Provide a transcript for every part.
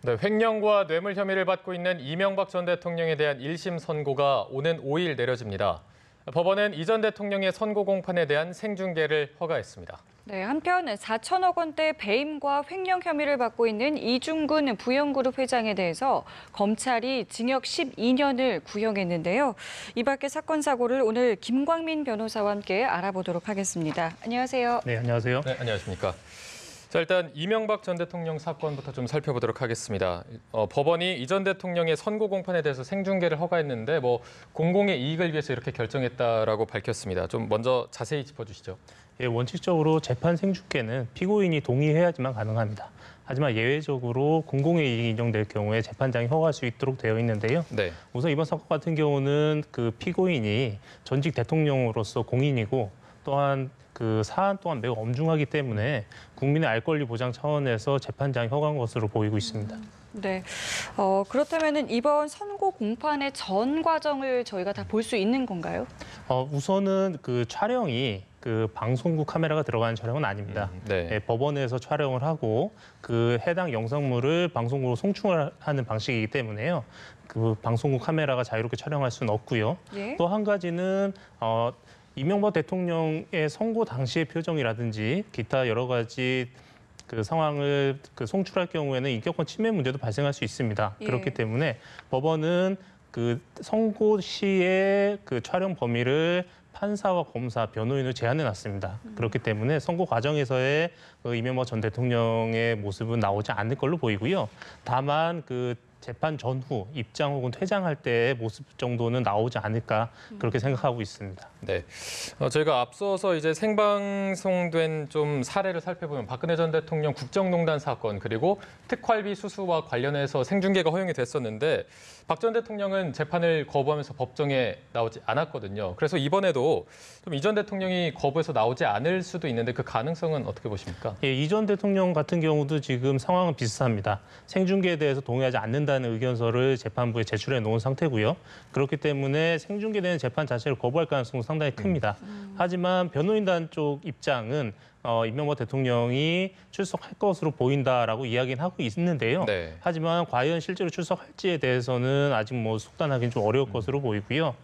네, 횡령과 뇌물 혐의를 받고 있는 이명박 전 대통령에 대한 1심 선고가 오는 5일 내려집니다. 법원은 이 전 대통령의 선고 공판에 대한 생중계를 허가했습니다. 네, 한편 4천억 원대 배임과 횡령 혐의를 받고 있는 이중근 부영그룹 회장에 대해서 검찰이 징역 12년을 구형했는데요. 이 밖의 사건 사고를 오늘 김광민 변호사와 함께 알아보도록 하겠습니다. 안녕하세요. 네, 안녕하세요. 네, 안녕하십니까. 자, 일단 이명박 전 대통령 사건부터 좀 살펴보도록 하겠습니다. 법원이 이 전 대통령의 선고 공판에 대해서 생중계를 허가했는데 공공의 이익을 위해서 이렇게 결정했다라고 밝혔습니다. 좀 먼저 자세히 짚어주시죠. 예, 원칙적으로 재판 생중계는 피고인이 동의해야지만 가능합니다. 하지만 예외적으로 공공의 이익이 인정될 경우에 재판장이 허가할 수 있도록 되어 있는데요. 네. 우선 이번 사건 같은 경우는 그 피고인이 전직 대통령으로서 공인이고 또한 그 사안 또한 매우 엄중하기 때문에 국민의 알 권리 보장 차원에서 재판장이 허가한 것으로 보이고 있습니다. 네, 그렇다면 이번 선고 공판의 전 과정을 저희가 다 볼 수 있는 건가요? 우선은 그 촬영이 그 방송국 카메라가 들어가는 촬영은 아닙니다. 네. 예, 법원에서 촬영을 하고 그 해당 영상물을 방송국으로 송출을 하는 방식이기 때문에요. 그 방송국 카메라가 자유롭게 촬영할 수는 없고요. 예? 또 한 가지는 이명박 대통령의 선고 당시의 표정이라든지 기타 여러 가지 그 상황을 송출할 경우에는 인격권 침해 문제도 발생할 수 있습니다. 예. 그렇기 때문에 법원은 그 선고 시의 그 촬영 범위를 판사와 검사, 변호인을 제한해 놨습니다. 그렇기 때문에 선고 과정에서의 그 이명박 전 대통령의 모습은 나오지 않을 걸로 보이고요. 다만 그 재판 전후 입장 혹은 퇴장할 때의 모습 정도는 나오지 않을까 그렇게 생각하고 있습니다. 네, 저희가 앞서서 이제 생방송된 좀 사례를 살펴보면 박근혜 전 대통령 국정농단 사건 그리고 특활비 수수와 관련해서 생중계가 허용이 됐었는데 박 전 대통령은 재판을 거부하면서 법정에 나오지 않았거든요. 그래서 이번에도 좀 이 전 대통령이 거부해서 나오지 않을 수도 있는데 그 가능성은 어떻게 보십니까? 예, 이 전 대통령 같은 경우도 지금 상황은 비슷합니다. 생중계에 대해서 동의하지 않는다는 의견서를 재판부에 제출해 놓은 상태고요. 그렇기 때문에 생중계되는 재판 자체를 거부할 가능성은 상당히 큽니다. 하지만 변호인단 쪽 입장은 이명박 대통령이 출석할 것으로 보인다라고 이야기는 하고 있는데요. 네. 하지만 과연 실제로 출석할지에 대해서는 아직 속단하기는 좀 어려울 것으로 보이고요.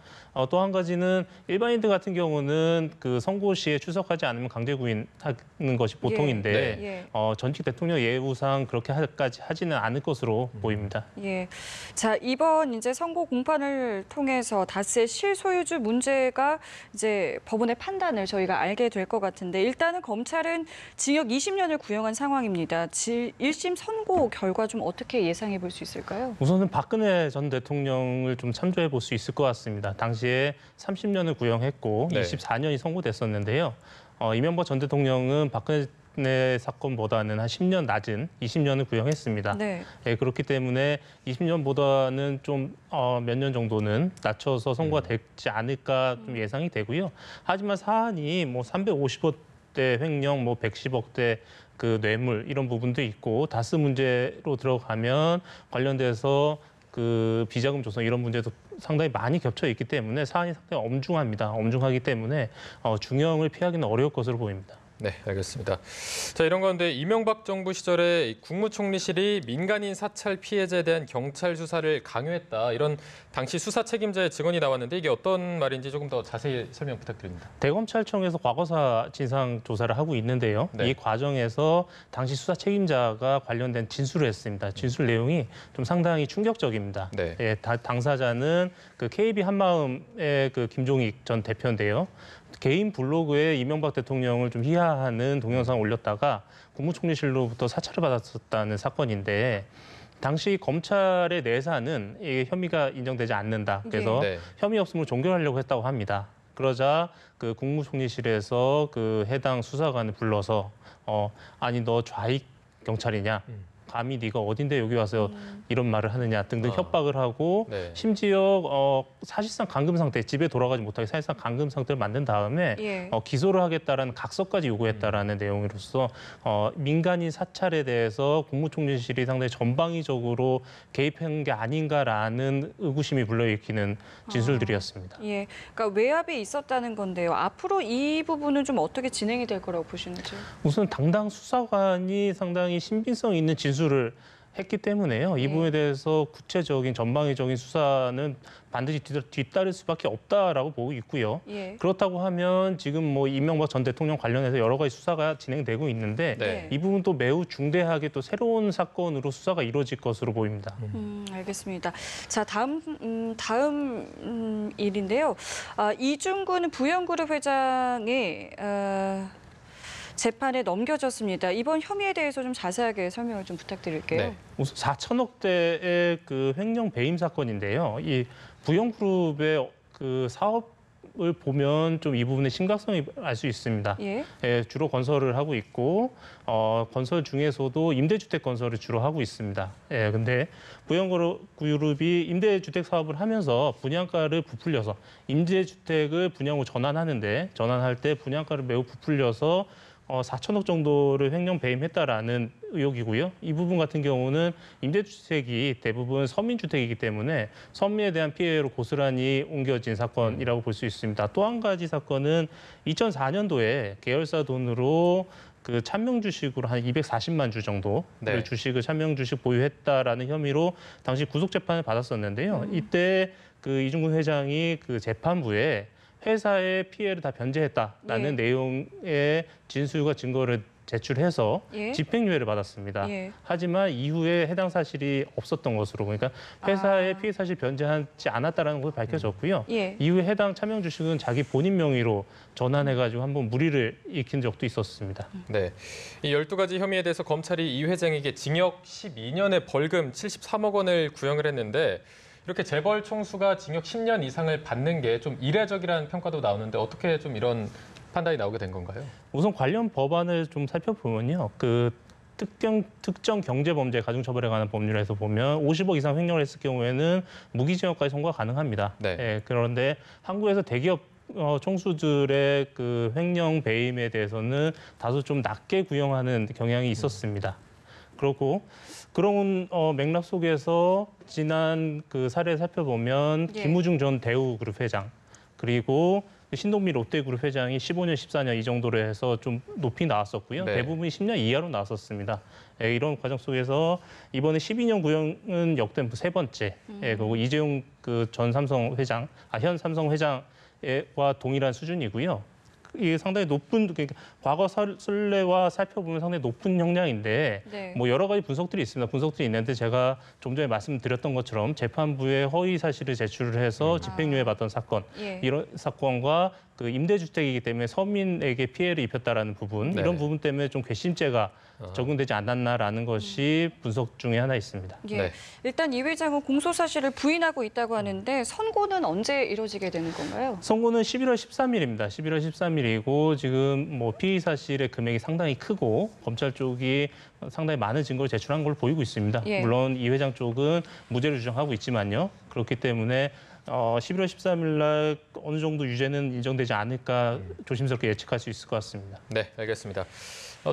또 한 가지는 일반인들 같은 경우는 그 선고 시에 출석하지 않으면 강제 구인하는 것이 보통인데 예. 전직 대통령 예우상 그렇게까지 하지는 않을 것으로 보입니다. 예. 자, 이번 이제 선고 공판을 통해서 다스의 실소유주 문제가 이제 법원의 판단을 저희가 알게 될 것 같은데 일단은 검찰은 징역 20년을 구형한 상황입니다. 1심 선고 결과 좀 어떻게 예상해 볼 수 있을까요? 우선은 박근혜 전 대통령을 좀 참조해 볼 수 있을 것 같습니다. 당시에 30년을 구형했고 네. 24년이 선고됐었는데요. 이명박 전 대통령은 박근혜 사건보다는 한 10년 낮은 20년을 구형했습니다. 네. 예, 그렇기 때문에 20년보다는 좀 몇 년 정도는 낮춰서 선고가 되지 않을까 좀 예상이 되고요. 하지만 사안이 350억 대 횡령, 110억 대 그 뇌물 이런 부분도 있고 다스 문제로 들어가면 관련돼서 그 비자금 조성 이런 문제도 상당히 많이 겹쳐 있기 때문에 사안이 상당히 엄중합니다. 엄중하기 때문에 중형을 피하기는 어려울 것으로 보입니다. 네, 알겠습니다. 자, 이런 가운데 이명박 정부 시절에 국무총리실이 민간인 사찰 피해자에 대한 경찰 수사를 강요했다. 이런 당시 수사 책임자의 증언이 나왔는데 이게 어떤 말인지 조금 더 자세히 설명 부탁드립니다. 대검찰청에서 과거사 진상 조사를 하고 있는데요. 네. 이 과정에서 당시 수사 책임자가 관련된 진술을 했습니다. 진술 내용이 좀 상당히 충격적입니다. 네. 예, 당사자는 그 KB 한마음의 그 김종익 전 대표인데요. 개인 블로그에 이명박 대통령을 좀 희화하는 동영상을 올렸다가 국무총리실로부터 사찰을 받았었다는 사건인데 당시 검찰의 내사는 이 혐의가 인정되지 않는다. 그래서 네. 혐의 없음을 종결하려고 했다고 합니다. 그러자 그 국무총리실에서 그 해당 수사관을 불러서 아니 너 좌익 경찰이냐? 감히 네가 어딘데 여기 와서 이런 말을 하느냐 등등 협박을 하고 네. 심지어 사실상 감금 상태, 집에 돌아가지 못하게 사실상 감금 상태를 만든 다음에 예. 기소를 하겠다라는 각서까지 요구했다라는 내용으로서 민간인 사찰에 대해서 국무총리실이 상당히 전방위적으로 개입한 게 아닌가라는 의구심이 불러일으키는 진술들이었습니다. 예. 그러니까 외압이 있었다는 건데요. 앞으로 이 부분은 좀 어떻게 진행이 될 거라고 보시는지? 우선 당당 수사관이 상당히 신빙성 있는 진술을 했기 때문에요. 이 부분에 대해서 구체적인 전방위적인 수사는 반드시 뒤따를 수밖에 없다라고 보고 있고요. 예. 그렇다고 하면 지금 뭐 이명박 전 대통령 관련해서 여러 가지 수사가 진행되고 있는데 네. 이 부분도 매우 중대하게 또 새로운 사건으로 수사가 이루어질 것으로 보입니다. 알겠습니다. 자, 다음 일인데요. 이중근 부영그룹 회장이 재판에 넘겨졌습니다. 이번 혐의에 대해서 좀 자세하게 설명을 좀 부탁드릴게요. 네. 우선 4천억대의 그 횡령 배임 사건인데요. 이 부영그룹의 그 사업을 보면 좀 이 부분의 심각성이 알 수 있습니다. 예. 예, 주로 건설을 하고 있고 건설 중에서도 임대주택 건설을 주로 하고 있습니다. 예, 근데 부영그룹이 임대주택 사업을 하면서 분양가를 부풀려서 임대주택을 분양으로 전환할 때 분양가를 매우 부풀려서 4천억 정도를 횡령 배임했다라는 의혹이고요. 이 부분 같은 경우는 임대주택이 대부분 서민주택이기 때문에 서민에 대한 피해로 고스란히 옮겨진 사건이라고 볼 수 있습니다. 또 한 가지 사건은 2004년도에 계열사 돈으로 그 찬명 주식으로 한 240만 주 정도 네. 주식을 찬명 주식 보유했다라는 혐의로 당시 구속 재판을 받았었는데요. 이때 그 이중근 회장이 그 재판부에 회사의 피해를 다 변제했다라는 내용의 진술과 증거를 제출해서 예. 집행유예를 받았습니다. 예. 하지만 이후에 해당 사실이 없었던 것으로 그러니까 회사의 피해 사실 변제하지 않았다라는 것을 밝혀졌고요. 예. 이후에 해당 차명 주식은 자기 본인 명의로 전환해가지고 한번 무리를 일으킨 적도 있었습니다. 네. 이 12가지 혐의에 대해서 검찰이 이 회장에게 징역 12년에 벌금 73억 원을 구형을 했는데 이렇게 재벌 총수가 징역 10년 이상을 받는 게 좀 이례적이라는 평가도 나오는데 어떻게 좀 이런 판단이 나오게 된 건가요? 우선 관련 법안을 좀 살펴보면요. 그 특정 경제범죄 가중처벌에 관한 법률에서 보면 50억 이상 횡령을 했을 경우에는 무기징역까지 선고가 가능합니다. 네. 예, 그런데 한국에서 대기업 총수들의 그 횡령 배임에 대해서는 다소 좀 낮게 구형하는 경향이 있었습니다. 그렇고 그런 맥락 속에서 지난 그 사례를 살펴보면 예. 김우중 전 대우그룹 회장 그리고 신동미 롯데그룹 회장이 15년, 14년 이 정도로 해서 좀 높이 나왔었고요. 네. 대부분이 10년 이하로 나왔었습니다. 예, 이런 과정 속에서 이번에 12년 구형은 역대 세 번째. 예, 그리고 이재용 그 전 삼성 회장, 현 삼성 회장과 동일한 수준이고요. 이게 상당히 높은 그러니까 과거 선례와 살펴보면 상당히 높은 형량인데 네. 뭐 여러 가지 분석들이 있습니다. 분석들이 있는데 제가 좀 전에 말씀드렸던 것처럼 재판부에 허위 사실을 제출을 해서 집행유예 받던 사건 예. 이런 사건과 그 임대주택이기 때문에 서민에게 피해를 입혔다라는 부분 네. 이런 부분 때문에 좀 괘씸죄가 적용되지 않았나라는 것이 분석 중에 하나 있습니다. 예. 네. 일단 이 회장은 공소 사실을 부인하고 있다고 하는데 선고는 언제 이루어지게 되는 건가요? 선고는 11월 13일입니다. 11월 13일이고 지금 뭐 피의 사실의 금액이 상당히 크고 검찰 쪽이 상당히 많은 증거를 제출한 걸로 보이고 있습니다. 예. 물론 이 회장 쪽은 무죄를 주장하고 있지만요. 그렇기 때문에 11월 13일 날 어느 정도 유죄는 인정되지 않을까 조심스럽게 예측할 수 있을 것 같습니다. 네, 알겠습니다.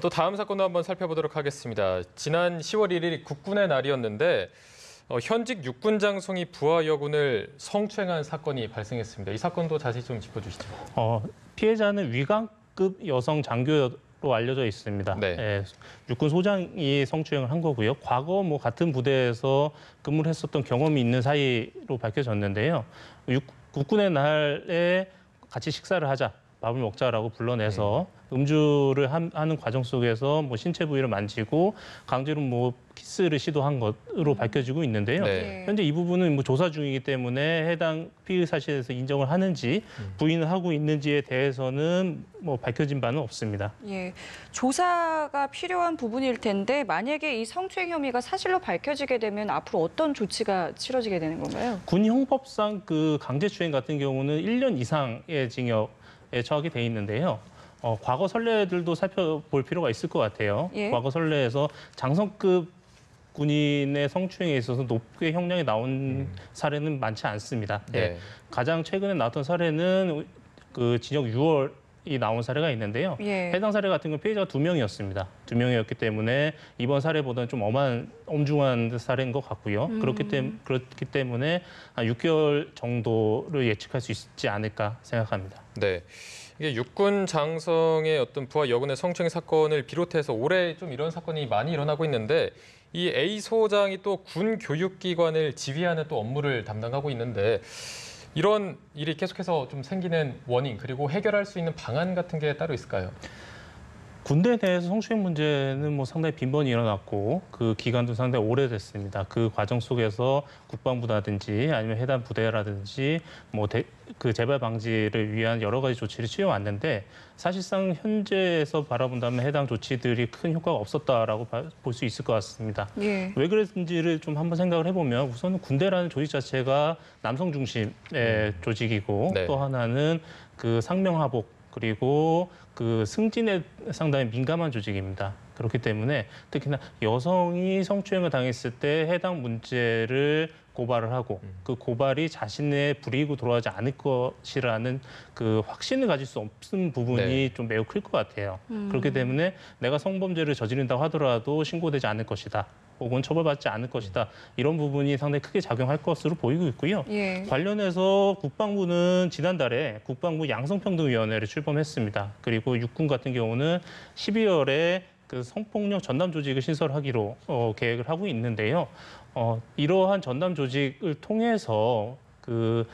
또 다음 사건도 한번 살펴보도록 하겠습니다. 지난 10월 1일이 국군의 날이었는데 현직 육군 장성이 부하 여군을 성추행한 사건이 발생했습니다. 이 사건도 자세히 좀 짚어주시죠. 피해자는 위관급 여성 장교로 알려져 있습니다. 네. 예, 육군 소장이 성추행을 한 거고요. 과거 뭐 같은 부대에서 근무를 했었던 경험이 있는 사이로 밝혀졌는데요. 국군의 날에 같이 식사를 하자, 밥을 먹자라고 불러내서 음주를 하는 과정 속에서 뭐 신체 부위를 만지고 강제로 뭐 키스를 시도한 것으로 밝혀지고 있는데요. 네. 현재 이 부분은 뭐 조사 중이기 때문에 해당 피의 사실에서 인정을 하는지 부인을 하고 있는지에 대해서는 뭐 밝혀진 바는 없습니다. 예. 조사가 필요한 부분일 텐데 만약에 이 성추행 혐의가 사실로 밝혀지게 되면 앞으로 어떤 조치가 치러지게 되는 건가요? 군 형법상 그 강제추행 같은 경우는 1년 이상의 징역에 처하게 돼 있는데요. 과거 선례들도 살펴볼 필요가 있을 것 같아요. 예. 과거 선례에서 장성급 군인의 성추행에 있어서 높게 형량이 나온 사례는 많지 않습니다. 네. 예. 가장 최근에 나왔던 사례는 그 징역 6월이 나온 사례가 있는데요. 예. 해당 사례 같은 건 피해자가 2명이었습니다. 2명이었기 때문에 이번 사례보다는 좀 엄중한 사례인 것 같고요. 그렇기 때문에 한 6개월 정도를 예측할 수 있지 않을까 생각합니다. 네. 이게 육군 장성의 어떤 부하 여군의 성추행 사건을 비롯해서 올해 좀 이런 사건이 많이 일어나고 있는데 이 A 소장이 또 군 교육기관을 지휘하는 또 업무를 담당하고 있는데 이런 일이 계속해서 좀 생기는 원인 그리고 해결할 수 있는 방안 같은 게 따로 있을까요? 군대 내에서 성추행 문제는 뭐 상당히 빈번히 일어났고 그 기간도 상당히 오래됐습니다. 그 과정 속에서 국방부라든지 아니면 해당 부대라든지 뭐 그 재발 방지를 위한 여러 가지 조치를 취해왔는데 사실상 현재에서 바라본다면 해당 조치들이 큰 효과가 없었다라고 볼 수 있을 것 같습니다. 예. 왜 그랬는지를 좀 한번 생각을 해보면 우선은 군대라는 조직 자체가 남성 중심의 조직이고 네. 또 하나는 그 상명하복 그리고 그 승진에 상당히 민감한 조직입니다. 그렇기 때문에 특히나 여성이 성추행을 당했을 때 해당 문제를 고발을 하고 그 고발이 자신의 불이익으로 돌아가지 않을 것이라는 그 확신을 가질 수 없는 부분이 네. 좀 매우 클 것 같아요. 그렇기 때문에 내가 성범죄를 저지른다고 하더라도 신고되지 않을 것이다. 혹은 처벌받지 않을 것이다. 이런 부분이 상당히 크게 작용할 것으로 보이고 있고요. 예. 관련해서 국방부는 지난달에 국방부 양성평등위원회를 출범했습니다. 그리고 육군 같은 경우는 12월에 그 성폭력 전담 조직을 신설하기로 계획을 하고 있는데요. 이러한 전담 조직을 통해서 그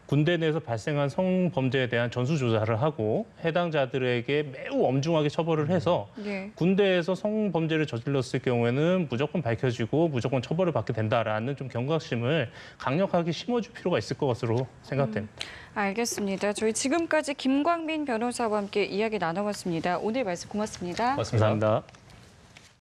군대 내에서 발생한 성범죄에 대한 전수조사를 하고 해당자들에게 매우 엄중하게 처벌을 해서 예. 군대에서 성범죄를 저질렀을 경우에는 무조건 밝혀지고 무조건 처벌을 받게 된다라는 좀 경각심을 강력하게 심어줄 필요가 있을 것으로 생각됩니다. 알겠습니다. 저희 지금까지 김광민 변호사와 함께 이야기 나눠봤습니다. 오늘 말씀 고맙습니다. 맞습니다. 감사합니다.